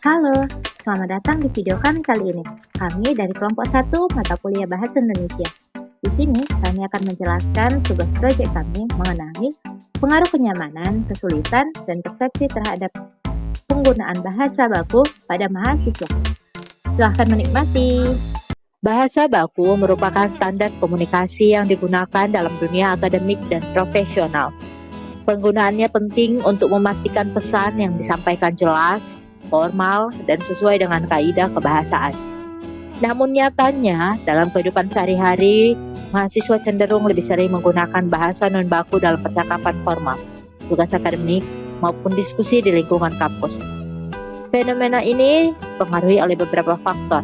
Halo, selamat datang di video kami kali ini. Kami dari kelompok 1 mata kuliah Bahasa Indonesia. Di sini kami akan menjelaskan tugas proyek kami mengenai pengaruh kenyamanan, kesulitan, dan persepsi terhadap penggunaan bahasa baku pada mahasiswa. Silahkan menikmati. Bahasa baku merupakan standar komunikasi yang digunakan dalam dunia akademik dan profesional. Penggunaannya penting untuk memastikan pesan yang disampaikan jelas, formal, dan sesuai dengan kaidah kebahasaan. Namun nyatanya, dalam kehidupan sehari-hari, mahasiswa cenderung lebih sering menggunakan bahasa non-baku dalam percakapan formal, tugas akademik, maupun diskusi di lingkungan kampus. Fenomena ini dipengaruhi oleh beberapa faktor,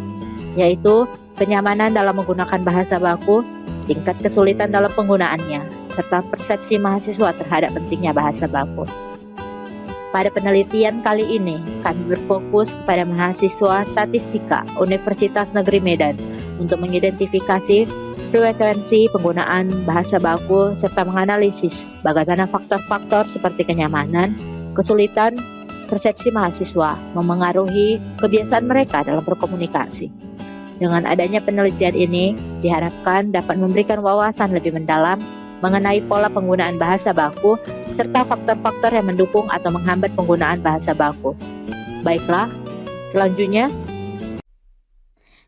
yaitu kenyamanan dalam menggunakan bahasa baku, tingkat kesulitan dalam penggunaannya, serta persepsi mahasiswa terhadap pentingnya bahasa baku. Pada penelitian kali ini, kami berfokus kepada mahasiswa statistika Universitas Negeri Medan untuk mengidentifikasi frekuensi penggunaan bahasa baku serta menganalisis bagaimana faktor-faktor seperti kenyamanan, kesulitan, persepsi mahasiswa memengaruhi kebiasaan mereka dalam berkomunikasi. Dengan adanya penelitian ini, diharapkan dapat memberikan wawasan lebih mendalam mengenai pola penggunaan bahasa baku serta faktor-faktor yang mendukung atau menghambat penggunaan bahasa baku. Baiklah,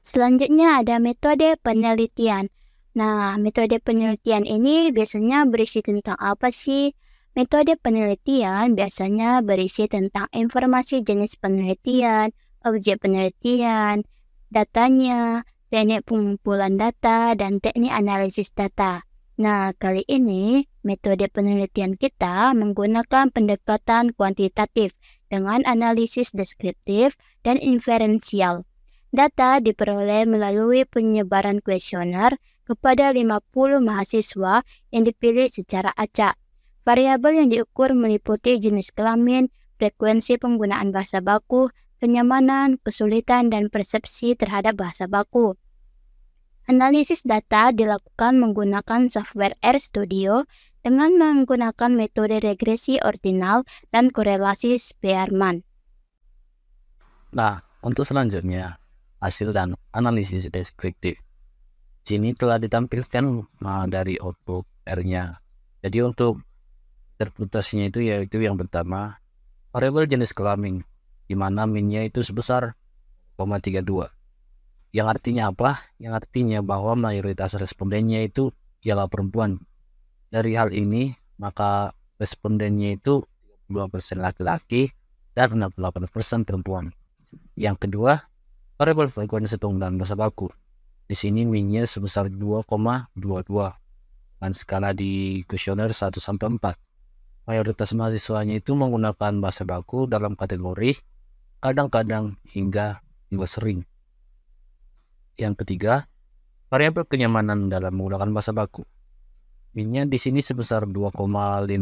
Selanjutnya ada metode penelitian. Nah, metode penelitian ini biasanya berisi tentang apa sih? Metode penelitian biasanya berisi tentang informasi jenis penelitian, objek penelitian, datanya, teknik pengumpulan data, dan teknik analisis data. Nah, kali ini metode penelitian kita menggunakan pendekatan kuantitatif dengan analisis deskriptif dan inferensial. Data diperoleh melalui penyebaran kuesioner kepada 50 mahasiswa yang dipilih secara acak. Variabel yang diukur meliputi jenis kelamin, frekuensi penggunaan bahasa baku, kenyamanan, kesulitan, dan persepsi terhadap bahasa baku. Analisis data dilakukan menggunakan software RStudio dengan menggunakan metode regresi ordinal dan korelasi Spearman. Nah, untuk selanjutnya, hasil dan analisis deskriptif. Sini telah ditampilkan dari output R-nya. Jadi untuk interpretasinya itu yaitu yang pertama, variabel jenis kelamin, di mana min-nya itu sebesar 0,32. Yang artinya apa? Yang artinya bahwa mayoritas respondennya itu ialah perempuan. Dari hal ini, maka respondennya itu 32% laki-laki dan 68% perempuan. Yang kedua, variabel frekuensi penggunaan bahasa baku. Di sini min-nya sebesar 2,22 dengan skala di kuesioner 1 sampai 4. Mayoritas mahasiswanya itu menggunakan bahasa baku dalam kategori kadang-kadang hingga sering. Yang ketiga, variabel kenyamanan dalam menggunakan bahasa baku. Min-nya di sini sebesar 2,50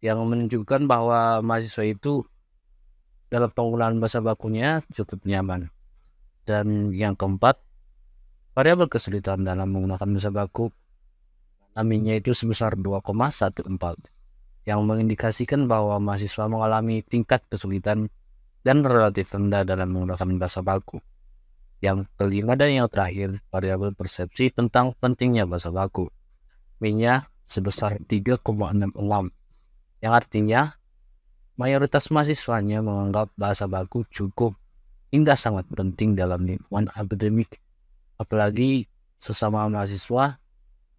yang menunjukkan bahwa mahasiswa itu dalam penggunaan bahasa bakunya cukup nyaman. Dan yang keempat, variabel kesulitan dalam menggunakan bahasa baku. Min-nya itu sebesar 2,14 yang mengindikasikan bahwa mahasiswa mengalami tingkat kesulitan dan relatif rendah dalam menggunakan bahasa baku. Yang kelima dan yang terakhir, variabel persepsi tentang pentingnya bahasa baku. Min-nya sebesar 3,66 yang artinya mayoritas mahasiswanya menganggap bahasa baku cukup hingga sangat penting dalam lingkungan akademik. Apalagi sesama mahasiswa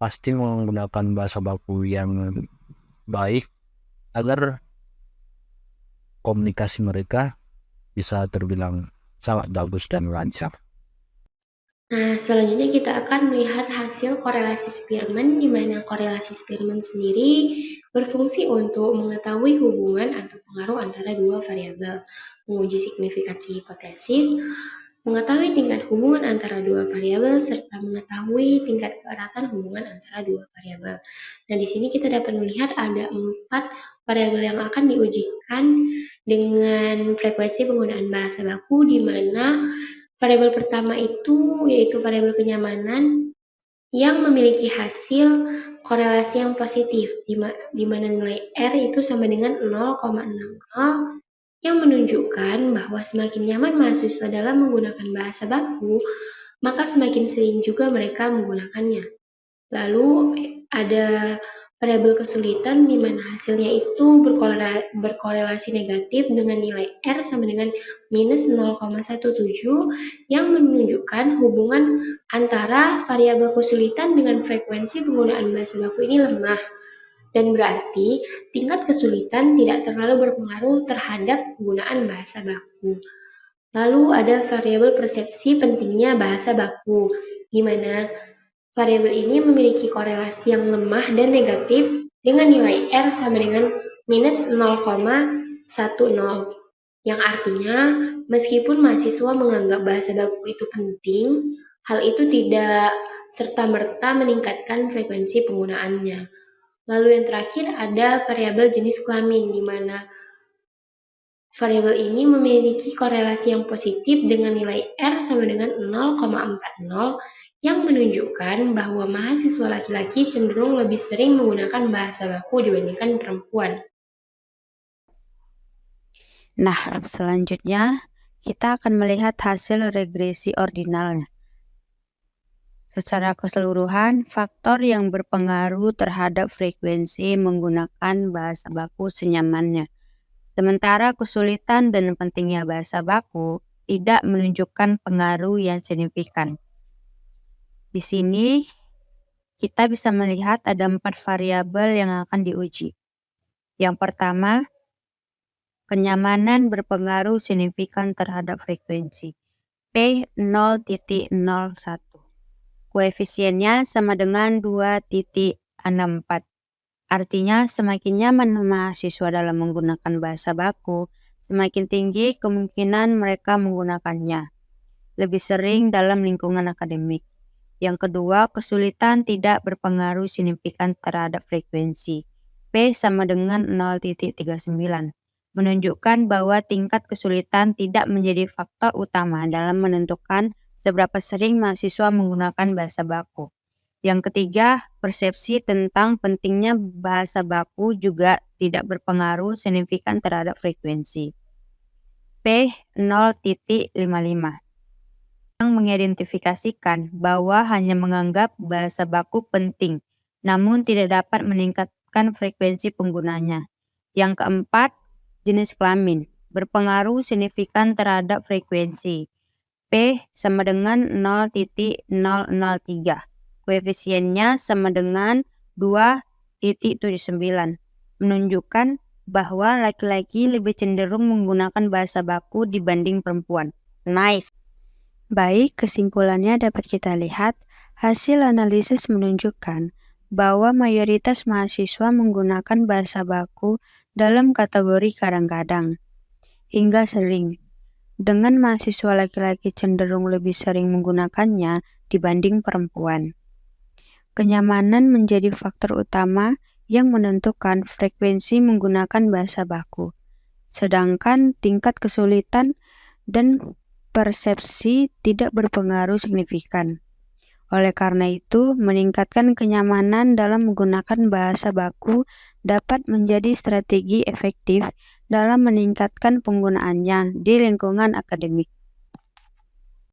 pasti menggunakan bahasa baku yang baik agar komunikasi mereka bisa terbilang sangat bagus dan lancar. Nah, selanjutnya kita akan melihat hasil korelasi Spearman, di mana korelasi Spearman sendiri berfungsi untuk mengetahui hubungan atau pengaruh antara dua variabel, menguji signifikansi hipotesis, mengetahui tingkat hubungan antara dua variabel, serta mengetahui tingkat keeratan hubungan antara dua variabel. Nah, di sini kita dapat melihat ada 4 variabel yang akan diujikan dengan frekuensi penggunaan bahasa baku, di mana variabel pertama itu yaitu variabel kenyamanan yang memiliki hasil korelasi yang positif, di mana nilai R itu sama dengan 0,60 yang menunjukkan bahwa semakin nyaman mahasiswa dalam menggunakan bahasa baku, maka semakin sering juga mereka menggunakannya. Lalu ada variabel kesulitan di mana hasilnya itu berkorelasi negatif dengan nilai R sama dengan minus 0,17 yang menunjukkan hubungan antara variabel kesulitan dengan frekuensi penggunaan bahasa baku ini lemah. Dan berarti tingkat kesulitan tidak terlalu berpengaruh terhadap penggunaan bahasa baku. Lalu ada variabel persepsi pentingnya bahasa baku, di mana variabel ini memiliki korelasi yang lemah dan negatif dengan nilai R sama dengan minus 0,10, yang artinya meskipun mahasiswa menganggap bahasa baku itu penting, hal itu tidak serta-merta meningkatkan frekuensi penggunaannya. Lalu yang terakhir ada variabel jenis kelamin, di mana variabel ini memiliki korelasi yang positif dengan nilai R sama dengan 0,40 yang menunjukkan bahwa mahasiswa laki-laki cenderung lebih sering menggunakan bahasa baku dibandingkan perempuan. Nah, selanjutnya kita akan melihat hasil regresi ordinalnya. Secara keseluruhan, faktor yang berpengaruh terhadap frekuensi menggunakan bahasa baku senyamannya. Sementara kesulitan dan pentingnya bahasa baku tidak menunjukkan pengaruh yang signifikan. Di sini kita bisa melihat ada 4 variabel yang akan diuji. Yang pertama, kenyamanan berpengaruh signifikan terhadap frekuensi. P 0,01. Koefisiennya sama dengan 2,64. Artinya semakin nyaman mahasiswa dalam menggunakan bahasa baku, semakin tinggi kemungkinan mereka menggunakannya. Lebih sering dalam lingkungan akademik. Yang kedua, kesulitan tidak berpengaruh signifikan terhadap frekuensi. P sama dengan 0,39. Menunjukkan bahwa tingkat kesulitan tidak menjadi faktor utama dalam menentukan seberapa sering mahasiswa menggunakan bahasa baku. Yang ketiga, persepsi tentang pentingnya bahasa baku juga tidak berpengaruh signifikan terhadap frekuensi. P 0,55. Yang mengidentifikasikan bahwa hanya menganggap bahasa baku penting, namun tidak dapat meningkatkan frekuensi penggunanya. Yang keempat, jenis kelamin berpengaruh signifikan terhadap frekuensi. P sama dengan 0,003. Koefisiennya sama dengan 2,79. Menunjukkan bahwa laki-laki lebih cenderung menggunakan bahasa baku dibanding perempuan. Nice! Baik, kesimpulannya dapat kita lihat, hasil analisis menunjukkan bahwa mayoritas mahasiswa menggunakan bahasa baku dalam kategori kadang-kadang, hingga sering, dengan mahasiswa laki-laki cenderung lebih sering menggunakannya dibanding perempuan. Kenyamanan menjadi faktor utama yang menentukan frekuensi menggunakan bahasa baku, sedangkan tingkat kesulitan dan persepsi tidak berpengaruh signifikan. Oleh karena itu, meningkatkan kenyamanan dalam menggunakan bahasa baku dapat menjadi strategi efektif dalam meningkatkan penggunaannya di lingkungan akademik.